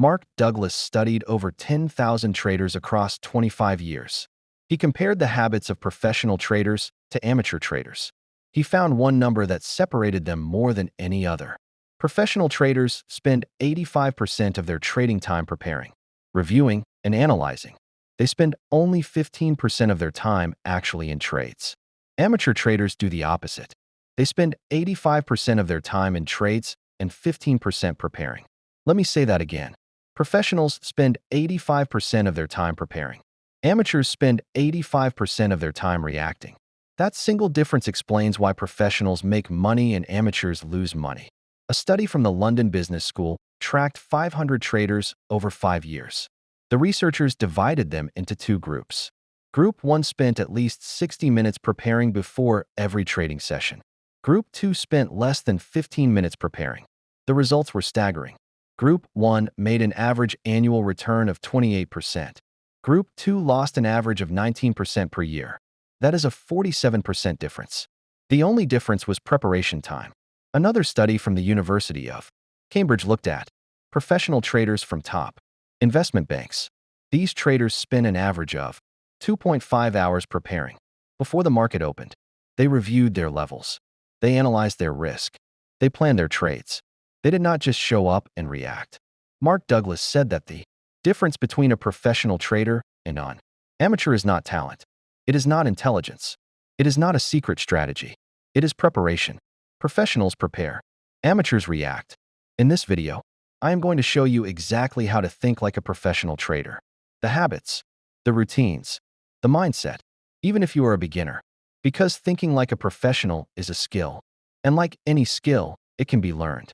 Mark Douglas studied over 10,000 traders across 25 years. He compared the habits of professional traders to amateur traders. He found one number that separated them more than any other. Professional traders spend 85% of their trading time preparing, reviewing, and analyzing. They spend only 15% of their time actually in trades. Amateur traders do the opposite. They spend 85% of their time in trades and 15% preparing. Let me say that again. Professionals spend 85% of their time preparing. Amateurs spend 85% of their time reacting. That single difference explains why professionals make money and amateurs lose money. A study from the London Business School tracked 500 traders over 5 years. The researchers divided them into two groups. Group 1 spent at least 60 minutes preparing before every trading session. Group 2 spent less than 15 minutes preparing. The results were staggering. Group 1 made an average annual return of 28%. Group 2 lost an average of 19% per year. That is a 47% difference. The only difference was preparation time. Another study from the University of Cambridge looked at professional traders from top investment banks. These traders spent an average of 2.5 hours preparing. Before the market opened, they reviewed their levels. They analyzed their risk. They planned their trades. They did not just show up and react. Mark Douglas said that the difference between a professional trader and an amateur is not talent. It is not intelligence. It is not a secret strategy. It is preparation. Professionals prepare. Amateurs react. In this video, I am going to show you exactly how to think like a professional trader. The habits, the routines, the mindset, even if you are a beginner. Because thinking like a professional is a skill. And like any skill, it can be learned.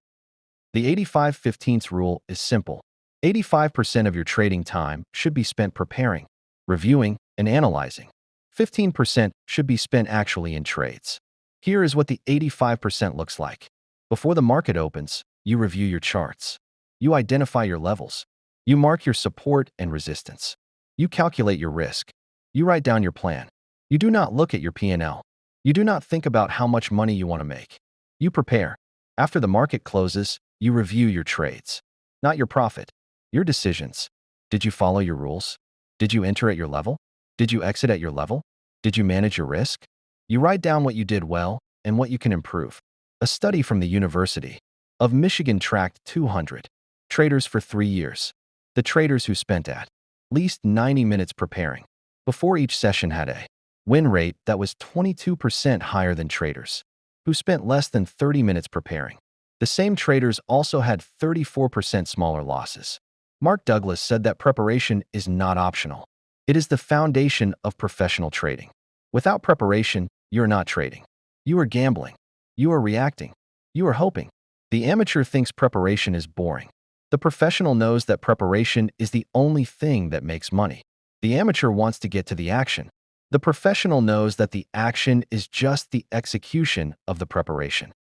The 85/15 rule is simple. 85% of your trading time should be spent preparing, reviewing, and analyzing. 15% should be spent actually in trades. Here is what the 85% looks like. Before the market opens, you review your charts. You identify your levels. You mark your support and resistance. You calculate your risk. You write down your plan. You do not look at your P&L. You do not think about how much money you want to make. You prepare. After the market closes, you review your trades. Not your profit, your decisions. Did you follow your rules? Did you enter at your level? Did you exit at your level? Did you manage your risk? You write down what you did well and what you can improve. A study from the University of Michigan tracked 200 traders for 3 years. The traders who spent at least 90 minutes preparing before each session had a win rate that was 22% higher than traders who spent less than 30 minutes preparing. The same traders also had 34% smaller losses. Mark Douglas said that preparation is not optional. It is the foundation of professional trading. Without preparation, you're not trading. You are gambling. You are reacting. You are hoping. The amateur thinks preparation is boring. The professional knows that preparation is the only thing that makes money. The amateur wants to get to the action. The professional knows that the action is just the execution of the preparation.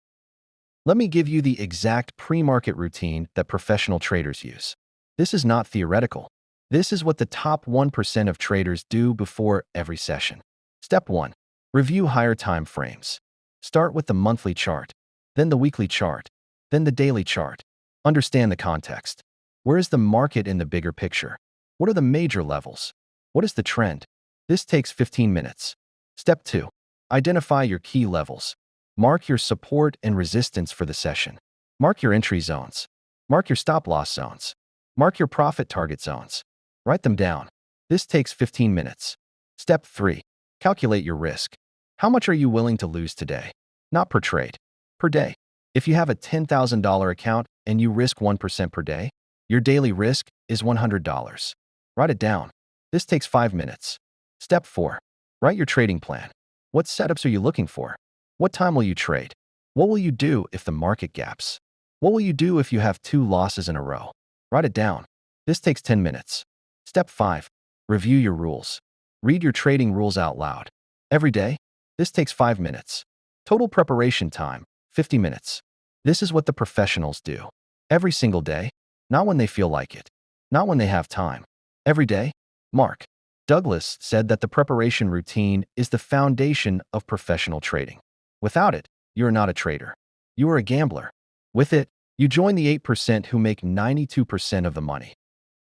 Let me give you the exact pre-market routine that professional traders use. This is not theoretical. This is what the top 1% of traders do before every session. Step 1. Review higher time frames. Start with the monthly chart, then the weekly chart, then the daily chart. Understand the context. Where is the market in the bigger picture? What are the major levels? What is the trend? This takes 15 minutes. Step 2. Identify your key levels. Mark your support and resistance for the session. Mark your entry zones. Mark your stop-loss zones. Mark your profit target zones. Write them down. This takes 15 minutes. Step 3. Calculate your risk. How much are you willing to lose today? Not per trade, per day. If you have a $10,000 account and you risk 1% per day, your daily risk is $100. Write it down. This takes 5 minutes. Step 4. Write your trading plan. What setups are you looking for? What time will you trade? What will you do if the market gaps? What will you do if you have 2 losses in a row? Write it down. This takes 10 minutes. Step 5. Review your rules. Read your trading rules out loud. Every day, this takes 5 minutes. Total preparation time, 50 minutes. This is what the professionals do. Every single day, not when they feel like it, not when they have time. Every day, Mark Douglas said that the preparation routine is the foundation of professional trading. Without it, you are not a trader. You are a gambler. With it, You join the 8% who make 92% of the money.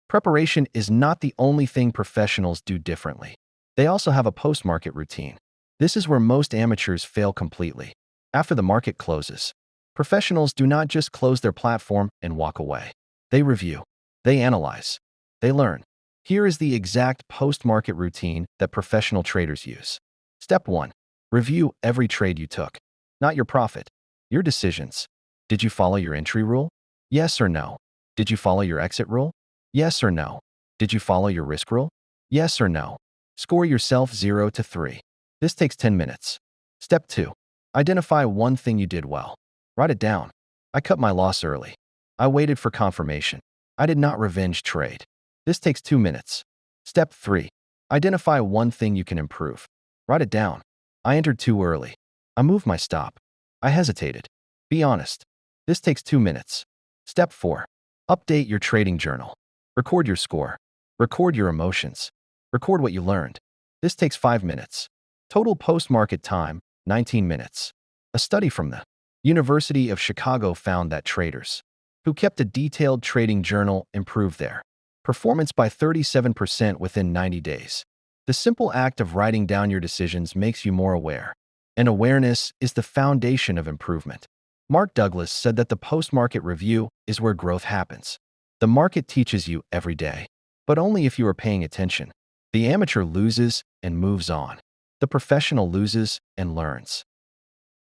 Preparation is not the only thing professionals do differently. They also have a post-market routine. This is where most amateurs fail completely. After the market closes, professionals do not just close their platform and walk away. They review, they analyze, they learn. Here is the exact post-market routine that professional traders use. Step 1. Review every trade you took. Not your profit, your decisions. Did you follow your entry rule? Yes or no? Did you follow your exit rule? Yes or no? Did you follow your risk rule? Yes or no? Score yourself 0 to 3. This takes 10 minutes. Step 2. Identify one thing you did well. Write it down. I cut my loss early. I waited for confirmation. I did not revenge trade. This takes 2 minutes. Step 3. Identify one thing you can improve. Write it down. I entered too early. I moved my stop. I hesitated. Be honest. This takes 2 minutes. Step 4. Update your trading journal. Record your score. Record your emotions. Record what you learned. This takes 5 minutes. Total post-market time, 19 minutes. A study from the University of Chicago found that traders who kept a detailed trading journal improved their performance by 37% within 90 days. The simple act of writing down your decisions makes you more aware, and awareness is the foundation of improvement. Mark Douglas said that the post-market review is where growth happens. The market teaches you every day, but only if you are paying attention. The amateur loses and moves on. The professional loses and learns.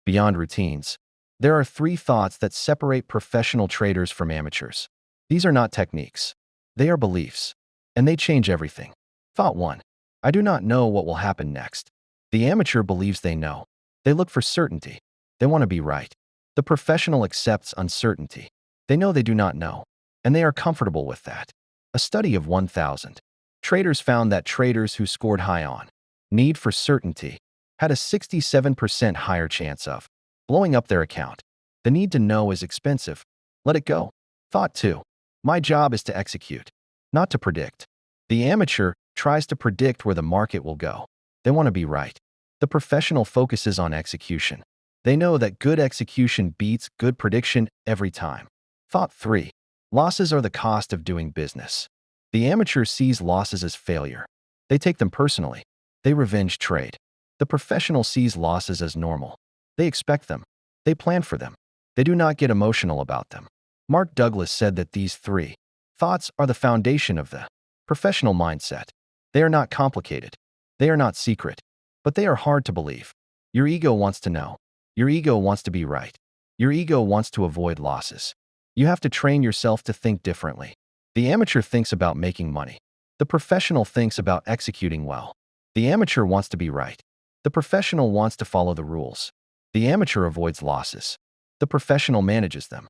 Beyond routines, there are 3 thoughts that separate professional traders from amateurs. These are not techniques. They are beliefs, and they change everything. Thought 1. I do not know what will happen next. The amateur believes they know. They look for certainty. They want to be right. The professional accepts uncertainty. They know they do not know, and they are comfortable with that. A study of 1,000 traders found that traders who scored high on need for certainty had a 67% higher chance of blowing up their account. The need to know is expensive. Let it go. Thought 2. My job is to execute, not to predict. The amateur tries to predict where the market will go. They want to be right. The professional focuses on execution. They know that good execution beats good prediction every time. Thought 3. Losses are the cost of doing business. The amateur sees losses as failure. They take them personally. They revenge trade. The professional sees losses as normal. They expect them. They plan for them. They do not get emotional about them. Mark Douglas said that these 3 thoughts are the foundation of the professional mindset. They are not complicated. They are not secret. But they are hard to believe. Your ego wants to know. Your ego wants to be right. Your ego wants to avoid losses. You have to train yourself to think differently. The amateur thinks about making money. The professional thinks about executing well. The amateur wants to be right. The professional wants to follow the rules. The amateur avoids losses. The professional manages them.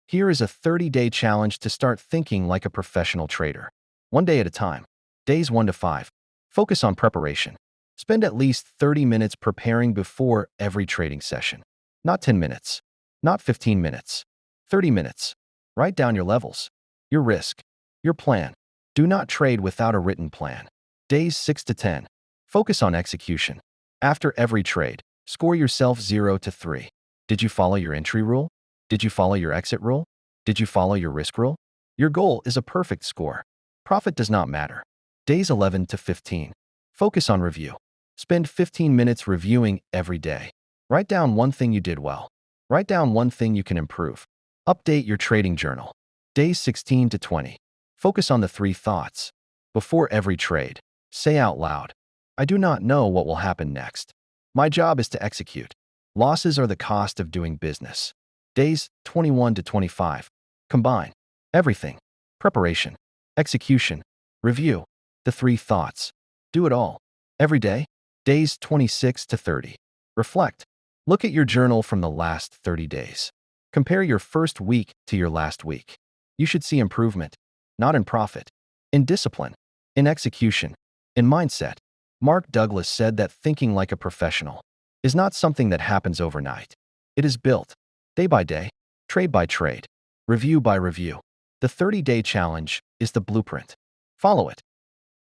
Here is a 30-day challenge to start thinking like a professional trader. 1 day at a time. Days 1 to 5. Focus on preparation. Spend at least 30 minutes preparing before every trading session. Not 10 minutes. Not 15 minutes. 30 minutes. Write down your levels, your risk, your plan. Do not trade without a written plan. Days 6 to 10. Focus on execution. After every trade, score yourself 0 to 3. Did you follow your entry rule? Did you follow your exit rule? Did you follow your risk rule? Your goal is a perfect score. Profit does not matter. Days 11 to 15. Focus on review. Spend 15 minutes reviewing every day. Write down one thing you did well. Write down one thing you can improve. Update your trading journal. Days 16 to 20. Focus on the 3 thoughts. Before every trade, say out loud, I do not know what will happen next. My job is to execute. Losses are the cost of doing business. Days 21 to 25. Combine everything. Preparation, execution, review. The 3 thoughts. Do it all. Every day. Days 26 to 30. Reflect. Look at your journal from the last 30 days. Compare your first week to your last week. You should see improvement, not in profit, in discipline, in execution, in mindset. Mark Douglas said that thinking like a professional is not something that happens overnight. It is built day by day, trade by trade, review by review. The 30-day challenge is the blueprint. Follow it.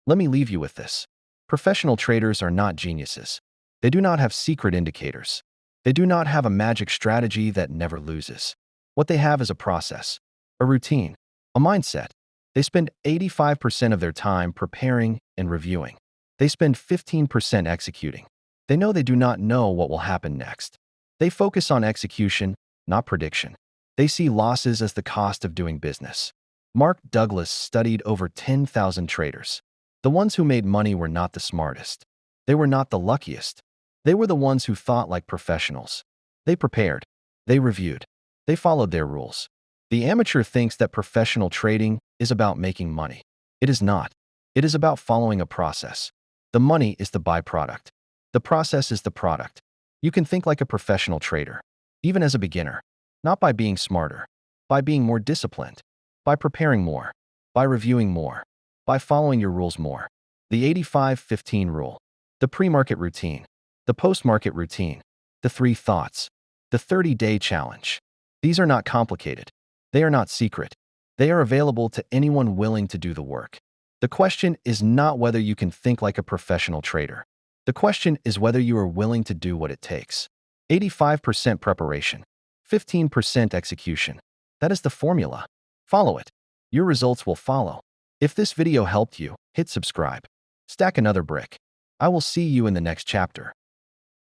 Let me leave you with this. Professional traders are not geniuses. They do not have secret indicators. They do not have a magic strategy that never loses. What they have is a process, a routine, a mindset. They spend 85% of their time preparing and reviewing. They spend 15% executing. They know they do not know what will happen next. They focus on execution, not prediction. They see losses as the cost of doing business. Mark Douglas studied over 10,000 traders. The ones who made money were not the smartest. They were not the luckiest. They were the ones who thought like professionals. They prepared. They reviewed. They followed their rules. The amateur thinks that professional trading is about making money. It is not. It is about following a process. The money is the byproduct. The process is the product. You can think like a professional trader, even as a beginner, not by being smarter, by being more disciplined, by preparing more, by reviewing more, by following your rules more. The 85-15 rule, the pre-market routine, the post-market routine, the 3 thoughts, the 30-day challenge. These are not complicated. They are not secret. They are available to anyone willing to do the work. The question is not whether you can think like a professional trader. The question is whether you are willing to do what it takes. 85% preparation, 15% execution. That is the formula. Follow it. Your results will follow. If this video helped you, hit subscribe. Stack another brick. I will see you in the next chapter.